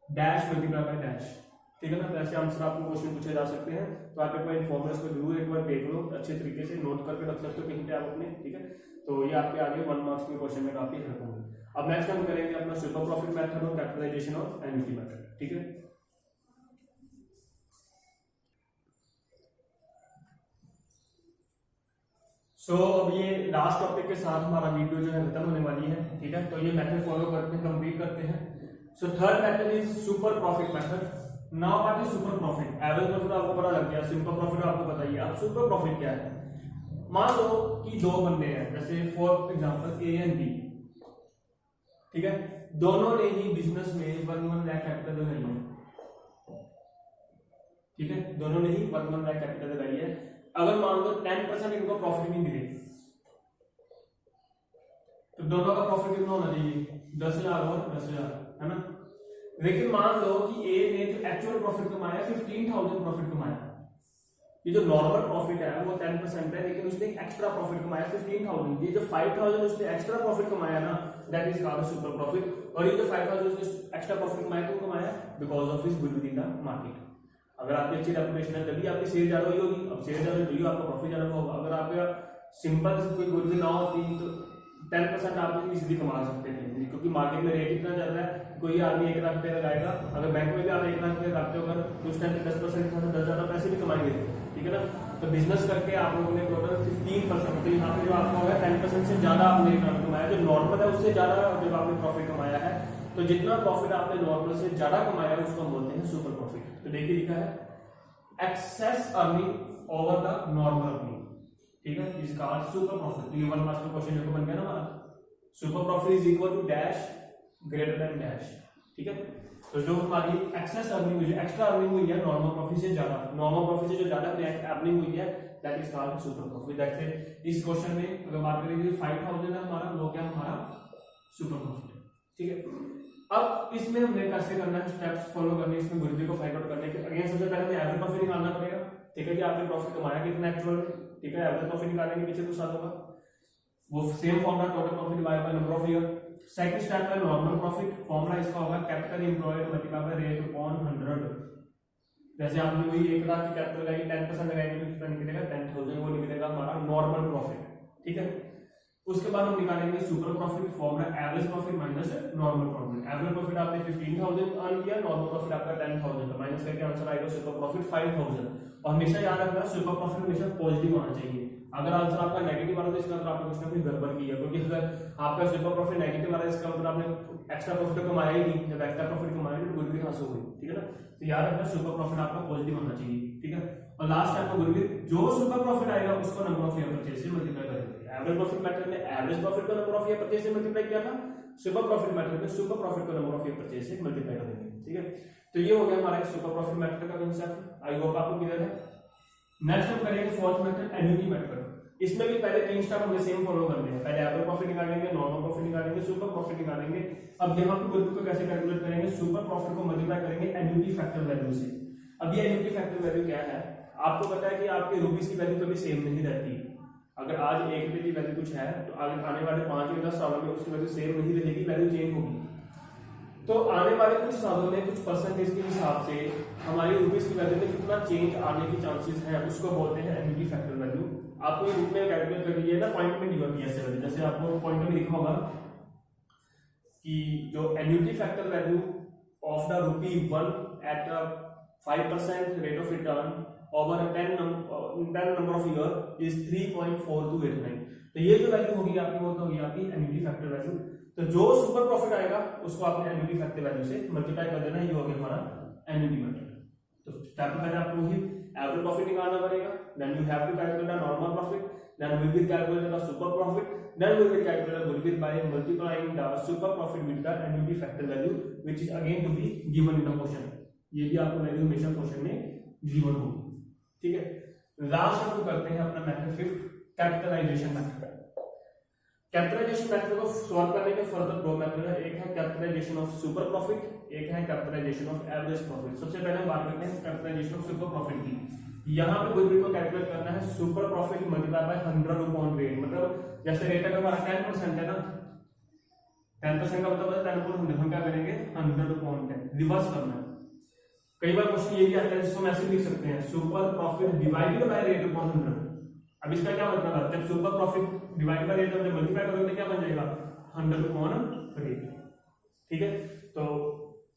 dash multiply by dash, ठीक है ना। तो ऐसे आंसर आपको क्वेश्चन पूछे जा सकते हैं, तो आप एक बार फॉर्मूलास को जरूर एक बार देख लो, अच्छे तरीके से नोट करके रख सकते हो कहीं पे आप अपने, ठीक है। तो ये आपके आगे 1 मार्क्स के क्वेश्चन में काफी हेल्प होंगे। अब नेक्स्ट हम करेंगे अपना सुपर प्रॉफिट मेथड और कैपिटलाइजेशन और एन्युटी मेथड, ठीक है। सो अब ये लास्ट टॉपिक के साथ हमारा वीडियो जो है खत्म होने वाली है, ठीक है। तो ये मेथड फॉलो करते हैं, कंप्लीट करते हैं। So third method is super profit method. Now what is super profit? Average profit आपको पता लग गया, सिंपल प्रॉफिट आपको बताइए, अब सुपर प्रॉफिट क्या है। मान लो कि दो बंदे हैं, जैसे for example A and B, ठीक है, दोनों ने ही बिजनेस में 1 लाख कैपिटल लगाई है, ठीक है, दोनों ने ही 1 लाख कैपिटल लगाई है। अगर मान लो 10% इनको प्रॉफिट भी मिले तो दोनों का प्रॉफिट कितना होना चाहिए, 10,000 और 10,000, है ना। लेकिन मान लो कि ए ने जो एक्चुअल प्रॉफिट कमाया 15,000 प्रॉफिट कमाया, ये जो नॉर्मल प्रॉफिट है वो 10% है, लेकिन उसने एक्स्ट्रा प्रॉफिट कमाया 15,000, ये जो 5,000 उसने एक्स्ट्रा प्रॉफिट कमाया ना, that is called super profit. और ये जो 5,000 उसने एक्स्ट्रा प्रॉफिट कमाया क्यों कमाया, because of his goodwill in the market. अगर आपकी अच्छी रेपुटेशन है तभी आपकी सेल ज्यादा हुई होगी, अब सेल ज्यादा हुई आपका प्रॉफिट ज्यादा होगा। अगर आपका सिंपल कोई गुडविल ना होती तो 10% आप इजीली कमा सकते थे, क्योंकि मार्केट में रेट इतना चल रहा है, कोई आदमी 1 लाख रुपए लगाएगा, अगर बैंक में भी आप 1 लाख रुपए लगाते हो अगर तो उस टाइम पे 10% 10,000 पैसे भी कमाएंगे, ठीक है ना। तो बिजनेस करके आप लोगों ने टोटल 15%, तो यहाँ पे जो आपका होगा 10% से ज्यादा आपने रिटर्न कमाया, जो नॉर्मल है उससे ज्यादा जब आपने प्रॉफिट कमाया है, तो जितना प्रॉफिट आपने नॉर्मल से ज्यादा कमाया है उसको हम बोलते हैं सुपर प्रॉफिट। तो देखिए लिखा है excess earning over the normal earning, ठीक है, इज कॉल्ड सुपर प्रॉफिट। तो ये 1 मार्क्स का क्वेश्चन जो बन गया ना हमारा, super profit is equal to dash greater than dash, ठीक है। तो जो हमारी एक्सेस अर्निंग हुई है, एक्स्ट्रा अर्निंग हुई है नॉर्मल प्रॉफिट से ज्यादा, नॉर्मल प्रॉफिट से जो ज्यादा अर्निंग हुई है that is called super profit. That's it. इस क्वेश्चन में अगर बात करेंगे 5,000 है हमारा, वो क्या हमारा सुपर प्रॉफिट, ठीक है। अब इसमें हमने कैसे करना है, स्टेप्स फॉलो करने, इसमें गुडविल को फाइंड आउट करने के अगेन सबसे पहले हमें एवरेज प्रॉफिट निकालना पड़ेगा, ठीक है, कि आपने प्रॉफिट कमाया कितना एक्चुअल में, ठीक है। एवरेज प्रॉफिट निकालेंगे पीछे कुछ सालों का, वो same formula total profit divide by number of year. Second step है नॉर्मल प्रॉफिट, फॉर्मूला इसका होगा capital employed multiply by rate upon 100। जैसे आपने वही 1 लाख की कैपिटल लगाई, 10% लगाएंगे तो कितना निकलेगा 10,000, वो निकलेगा हमारा नॉर्मल प्रॉफिट, ठीक है। उसके बाद हम निकालेंगे super profit, formula average profit minus normal profit. Average profit आपने 15,000 अर्न किया, नॉर्मल प्रॉफिट आपका 10,000, तो माइनस करके आंसर आएगा सुपर प्रॉफिट 5,000। और हमेशा याद रखना सुपर प्रॉफिट हमेशा पॉजिटिव आना चाहिए, अगर आंसर आपका नेगेटिव आ रहा है तो इसका मतलब आपने कुछ ना कुछ गड़बड़ की है, क्योंकि अगर आपका सुपर प्रॉफिट नेगेटिव आ रहा है इसका मतलब आपने एक्स्ट्रा प्रॉफिट कमाया ही नहीं, जब एक्स्ट्रा प्रॉफिट कमाया तो गुडविल कहां से हुई, ठीक है ना। तो याद रखना सुपर प्रॉफिट आपका पॉजिटिव होना चाहिए, ठीक है। और लास्ट टाइम में गुडविल जो सुपर प्रॉफिट आएगा उसको नंबर ऑफ ईयर परचेज से मल्टीप्लाई करेंगे। एवरेज प्रॉफिट मेथड में एवरेज प्रॉफिट को नंबर ऑफ ईयर परचेज से मल्टीप्लाई किया था, सुपर प्रॉफिट मेथड में सुपर प्रॉफिट को नंबर ऑफ ईयर परचेज से मल्टीप्लाई करेंगे, ठीक है। तो ये हो गया हमारा सुपर प्रॉफिट मेथड का कांसेप्ट, आई होप आपको क्लियर है। नेक्स्ट हम करेंगे फोर्थ मेथड, एन्युटी मेथड। इसमें भी पहले 3 स्टेप हमें सेम फॉलो करने हैं, पहले एवरेज प्रॉफिट निकालेंगे, नॉर्मल प्रॉफिट निकालेंगे, सुपर प्रॉफिट निकालेंगे। अब यहाँ पे गुडविल को कैसे कैलकुलेट करेंगे, सुपर प्रॉफिट को मल्टीप्लाई करेंगे एन्युटी फैक्टर वैल्यू से। अब ये एन्युटी फैक्टर वैल्यू क्या है, आपको पता है कि आपके रुपीस की वैल्यू कभी सेम नहीं रहती। अगर आज 1 रुपए की वैल्यू कुछ है तो आने वाले 5 या 10 सालों में उसकी वैल्यू सेम नहीं रहेगी, वैल्यू चेंज होगी। तो आने वाले कुछ सालों में कुछ परसेंटेज के हिसाब से हमारी रुपीस की वैल्यू में कितना चेंज आने की चांसेस है उसको बोलते हैं एन्युटी फैक्टर वैल्यू। आपको ये रूप में कैलकुलेट कर लीजिए ना, पॉइंट में दी होती है ऐसे वैल्यू, जैसे आपको पॉइंट में लिखा होगा कि जो annuity factor value of the rupee 1 at 5% rate of return over 10 number of year is 3.4289। तो ये जो वैल्यू होगी आपकी वो तो होगी आपकी एन्युटी फैक्टर वैल्यू। तो जो सुपर प्रॉफिट आएगा उसको आपने एन्युटी फैक्टर वैल्यू से मल्टीप्लाई कर देना, ये हो गया हमारा एन्युटी मेथड। तो स्टेप पहले आपको ही एवरेज प्रॉफिट निकालना पड़ेगा, then you have to calculate the normal profit, then we will calculate the super profit, then we will calculate the goodwill by multiplying the super profit with the annuity factor value which is again to be given in the question. ये भी आपको value हमेशा question में given होगी, ठीक है। Last हम करते हैं अपना method 5, capitalisation method. Capitalisation method को सॉल्व करने के फर्दर 2 मेथड है, एक है कैपिटलाइजेशन ऑफ सुपर प्रॉफिट, एक है कैपिटलाइजेशन ऑफ एवरेज प्रॉफिट। सबसे पहले हम बात करते हैं कैपिटलाइजेशन ऑफ सुपर प्रॉफिट की। यहाँ पे गुडविल को कैलकुलेट करना है super profit multiply by 100 upon rate, मतलब जैसे रेट अगर हमारा 10% है ना, 10% का मतलब 10 अपॉन 100, हम क्या करेंगे 100 अपॉन 10 रिवर्स करना है। कई बार क्वेश्चन ये भी आता है जिसको हम ऐसे लिख सकते हैं super profit divided by rate upon 100। अब इसका क्या मतलब है, जब super profit divide by rate जब मल्टीप्लाई करोगे तो क्या बन जाएगा 100 अपॉन रेट, ठीक है। तो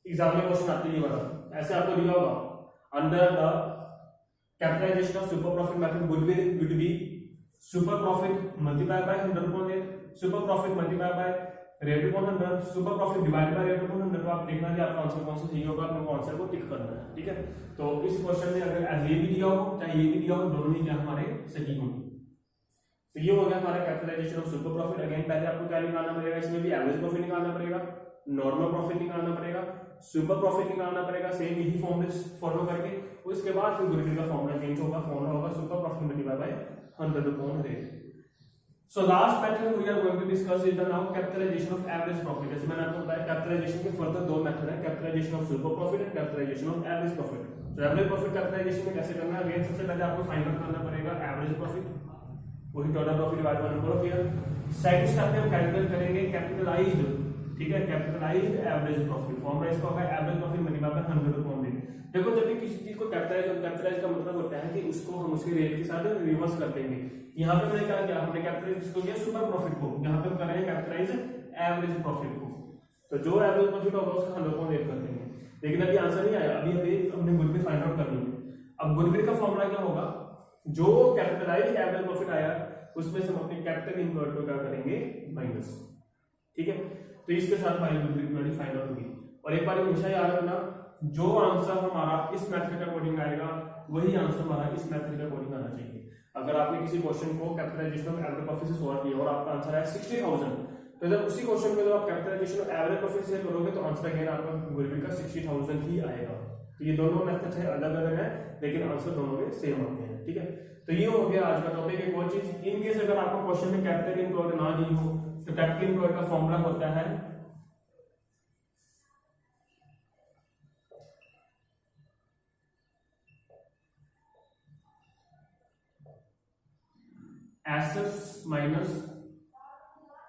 एग्जाम में क्वेश्चन आते ही वाला ऐसे आपको दिया होगा, under the capitalisation of super profit method goodwill would be super profit multiply by 100 upon rate, super profit multiply by rate upon 100, super profit divide by rate upon 100। तो आप देखना कि आपका आंसर कौन सा सही होगा, आपको आंसर को टिक करना है, ठीक है। तो इस क्वेश्चन में अगर ये भी दिया हो चाहे ये भी दिया हो, दोनों ही क्या हमारे सही होंगे। तो ये हो गया हमारा capitalisation of super profit. Again पहले आपको क्या निकालना पड़ेगा, इसमें भी एवरेज प्रॉफिट निकालना पड़ेगा, नॉर्मल प्रॉफिट निकालना पड़ेगा, सुपर प्रॉफिट निकालना पड़ेगा, सेम यही फॉर्मूले फॉलो करके। उसके बाद फिर गुडविल का फॉर्मूला चेंज होगा, फॉर्मूला होगा super profit multiply bye 100/100। So last method we are going to discuss is the now capitalization of average profit। जैसे मैंने आपको बताया कैपिटलाइजेशन के फर्दर दो मेथड है, capitalisation of super profit and capitalisation of average profit. तो average profit capitalisation में कैसे करना है, अगेन सबसे पहले आपको फाइंड आउट करना पड़ेगा एवरेज प्रॉफिट, वही total profit divide by number of year. Second step में हम कैलकुलेट करेंगे कैपिटलाइज्ड, ठीक है, कैपिटलाइज्ड एवरेज प्रॉफिट। फॉर्मूला इसका होगा एवरेज प्रॉफिट मल्टीप्लाई बाय 100/100। देखो जब भी किसी चीज को कैपिटलाइज का मतलब होता है कि उसको हम उसके रेट के साथ रिवर्स कर देंगे। यहाँ पे मैंने क्या किया, हमने कैपिटलाइज किसको किया, सुपर प्रॉफिट को, यहाँ पे हम कर रहे हैं कैपिटलाइज एवरेज प्रॉफिट को। तो जो एवरेज प्रॉफिट होगा उसका 100/100 कर देंगे। लेकिन अभी आंसर नहीं आया, अभी हमने गुडविल फाइंड आउट करनी है। अब गुडविल का फॉर्मूला क्या होगा, जो कैपिटलाइज एवरेज प्रॉफिट आया उसमें से हम अपने कैपिटल इम्प्लॉयड को क्या करेंगे, माइनस, ठीक है। तो इसके साथ हमारी गुडविल की वैल्यू फाइंड आउट होगी। और एक बार हमेशा याद रखना, जो आंसर हमारा इस मेथड के अकॉर्डिंग आएगा वही आंसर हमारा इस मेथड के अकॉर्डिंग आना चाहिए। अगर आपने किसी क्वेश्चन को कैपिटलाइजेशन ऑफ एवरेज प्रॉफिट से सॉल्व किया और आपका आंसर है 60,000, तो जब उसी क्वेश्चन में जब आप कैपिटलाइजेशन ऑफ एवरेज प्रॉफिट से करोगे तो आंसर अगेन आपका गुडविल का 60,000 ही आएगा। तो ये दोनों मेथड है, अलग अलग है, लेकिन आंसर दोनों के सेम आते हैं, ठीक है। तो ये हो गया आज का टॉपिक। एक और चीज, इन केस अगर आपको क्वेश्चन में कैपिटल इम्प्लॉयड ना दी हो तो कैपिटल इम्प्लॉयड का फॉर्मूला होता है एसेट्स माइनस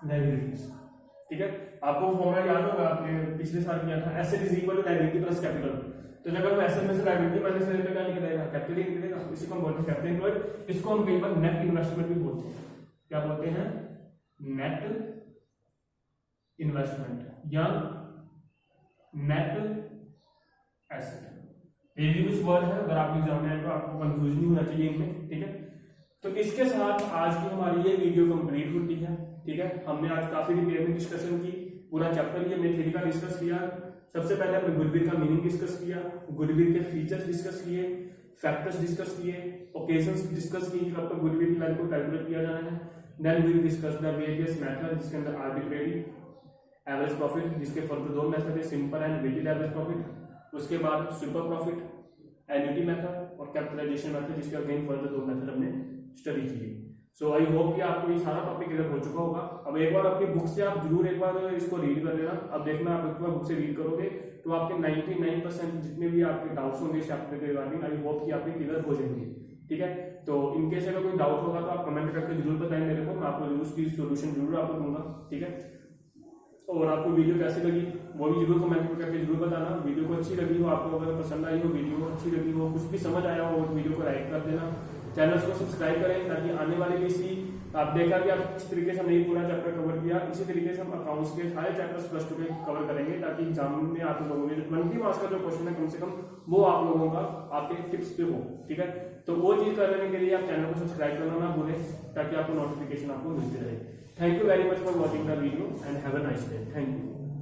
लायबिलिटीज, ठीक है। आपको फॉर्मूला याद होगा, आपने पिछले साल किया था, asset is equal to liability plus capital. तो जब हम एसेट में से लायबिलिटी माइनस करेंगे तो क्या निकलेगा, कैपिटल ही निकलेगा। इसी को हम बोलते हैं कैपिटल इम्प्लॉयड। इसको हम कई बार नेट इन्वेस्टमेंट भी बोलते हैं। क्या बोलते हैं, नेट इन्वेस्टमेंट या नेट एसेट। ये भी कुछ वर्ड है, अगर आप एग्जाम में आए तो आपको कंफ्यूजन नहीं होना चाहिए इनमें, ठीक है। तो इसके साथ आज की हमारी ये वीडियो कंप्लीट होती है, ठीक है। हमने आज काफी डिटेल में डिस्कशन की, पूरा चैप्टर ये हमने थ्योरी का डिस्कस किया। सबसे पहले हमने गुडविल का मीनिंग डिस्कस किया, गुडविल के फीचर्स डिस्कस किए, फैक्टर्स डिस्कस किए, ओकेजन्स डिस्कस किए कि कब तक गुडविल की वैल्यू को कैलकुलेट किया जाना है। Then we will discuss the various method, जिसके अंदर आर्बिट्रेरी, एवरेज प्रॉफिट, जिसके फर्दर दो मेथड है, simple and weighted average profit. उसके बाद सुपर प्रॉफिट, एन्युटी मेथड और कैपिटलाइजेशन मेथड, जिसके अगेन फर्दर दो मेथड हमने स्टडी की। सो आई होप कि आपको ये सारा टॉपिक क्लियर हो चुका होगा। अब एक बार अपनी बुक से आप जरूर एक बार इसको रीड कर लेना। अब देखना, आप एक बार बुक से रीड करोगे तो आपके 99% जितने भी आपके डाउट्स होंगे इस चैप्टर के रिगार्डिंग, आई होप कि आपके क्लियर हो जाएंगे, ठीक है। तो इनकेस अगर कोई डाउट होगा तो आप कमेंट करके जरूर बताएं मेरे को, मैं आपको जरूर उसकी सोल्यूशन जरूर आपको दूंगा, ठीक है। और आपको वीडियो कैसी लगी वो भी जरूर कमेंट करके जरूर बताना। वीडियो को अच्छी लगी हो, आपको अगर पसंद आई हो, वीडियो अच्छी लगी हो, कुछ भी समझ आया हो, वीडियो को लाइक कर देना, चैनल को सब्सक्राइब करें, ताकि आने वाले भी इसी, आप देखा कि आप इस तरीके से हमने पूरा चैप्टर कवर किया, इसी तरीके से हम अकाउंट्स के सारे चैप्टर्स प्लस 2 के कवर करेंगे, ताकि एग्जाम में आप लोगों के 20 मार्क्स का जो क्वेश्चन है कम से कम वो आप लोगों का आपके टिप्स पे हो, ठीक है। तो वो चीज करने के लिए आप चैनल को सब्सक्राइब करना ना भूलें, ताकि आपको नोटिफिकेशन आपको मिलती रहे। Thank you very much for watching the video and have a nice day. Thank you.